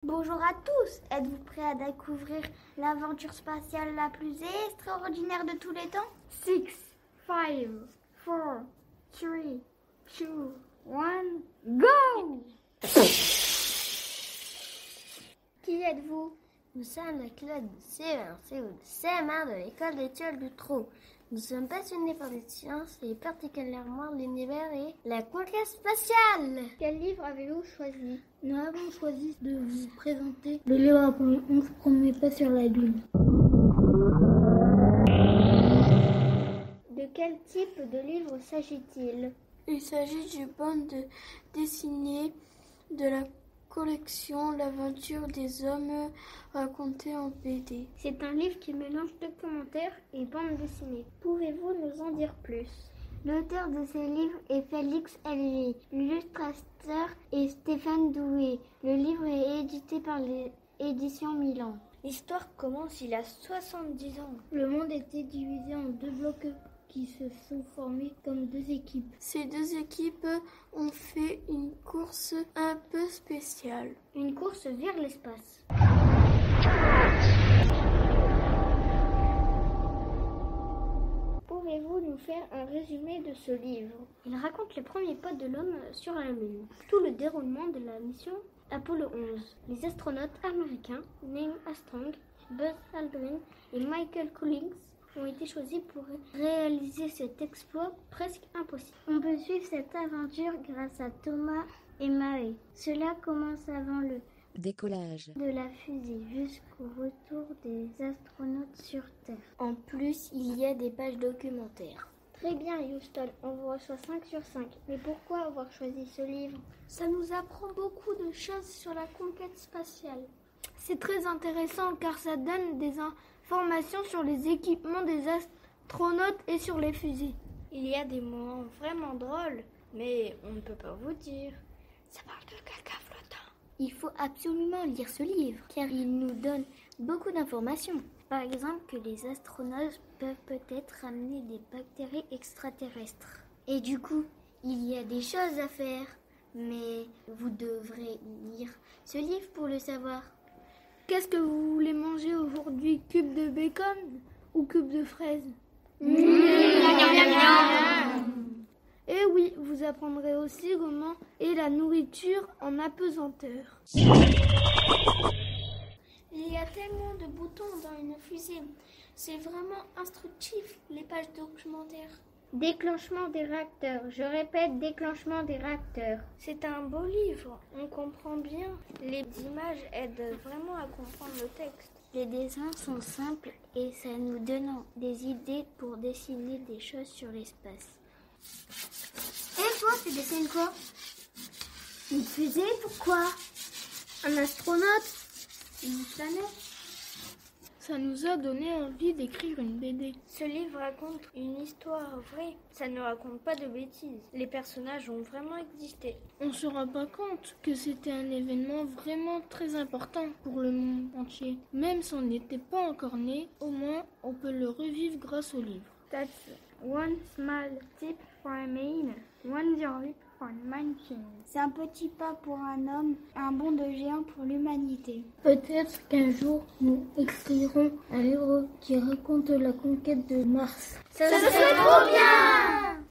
Bonjour à tous, êtes-vous prêts à découvrir l'aventure spatiale la plus extraordinaire de tous les temps? 6, 5, 4, 3, 2, 1, go! Qui êtes-vous? Nous sommes la classe de C1, C ou de CM1 de l'école d'études du Trou. Nous sommes passionnés par les sciences et particulièrement l'univers et la conquête spatiale. Quel livre avez-vous choisi? Nous avons choisi de vous présenter le livre Apollo 11, premier pas sur la Lune. De quel type de livre s'agit-il? Il s'agit du bande dessinée de la collection L'aventure des hommes racontée en BD. C'est un livre qui mélange documentaire et bande dessinée. Pouvez-vous nous en dire plus? L'auteur de ce livre est Félix Helvig, l'illustrateur est Stéphane Doué. Le livre est édité par les éditions Milan. L'histoire commence il y a 70 ans. Le monde était divisé en deux blocs qui se sont formés comme deux équipes. Ces deux équipes ont fait une course un peu spéciale. Une course vers l'espace. Pouvez-vous nous faire un résumé de ce livre? Il raconte les premiers pas de l'homme sur la Lune, tout le déroulement de la mission Apollo 11. Les astronautes américains Neil Armstrong, Buzz Aldrin et Michael Collins ont été choisis pour réaliser cet exploit presque impossible. On peut suivre cette aventure grâce à Thomas et Mary. Cela commence avant le décollage de la fusée jusqu'au retour des astronautes sur Terre. En plus, il y a des pages documentaires. Très bien Houston, on vous reçoit 5 sur 5. Mais pourquoi avoir choisi ce livre? Ça nous apprend beaucoup de choses sur la conquête spatiale. C'est très intéressant car ça donne des informations sur les équipements des astronautes et sur les fusées. Il y a des moments vraiment drôles, mais on ne peut pas vous dire. Ça parle de caca flottant. Il faut absolument lire ce livre car il nous donne beaucoup d'informations. Par exemple que les astronautes peuvent peut-être ramener des bactéries extraterrestres. Et du coup, il y a des choses à faire. Mais vous devrez lire ce livre pour le savoir. Qu'est-ce que vous voulez manger aujourd'hui? Cube de bacon ou cube de fraises? Et oui, vous apprendrez aussi comment est la nourriture en apesanteur. Il y a tellement de boutons dans une fusée. C'est vraiment instructif, les pages documentaires. Déclenchement des réacteurs. Je répète, déclenchement des réacteurs. C'est un beau livre, on comprend bien. Les images aident vraiment à comprendre le texte. Les dessins sont simples et ça nous donne des idées pour dessiner des choses sur l'espace. Et toi, tu dessines quoi? Une fusée, pourquoi? Un astronaute? Une planète? Ça nous a donné envie d'écrire une BD. Ce livre raconte une histoire vraie. Ça ne raconte pas de bêtises. Les personnages ont vraiment existé. On ne se rend pas compte que c'était un événement vraiment très important pour le monde entier. Même si on n'était pas encore né, au moins on peut le revivre grâce au livre. That's one small step for a man, one giant for mankind. C'est un petit pas pour un homme, un bond de géant pour l'humanité. Peut-être qu'un jour, nous écrirons un livre qui raconte la conquête de Mars. Ça serait trop bien!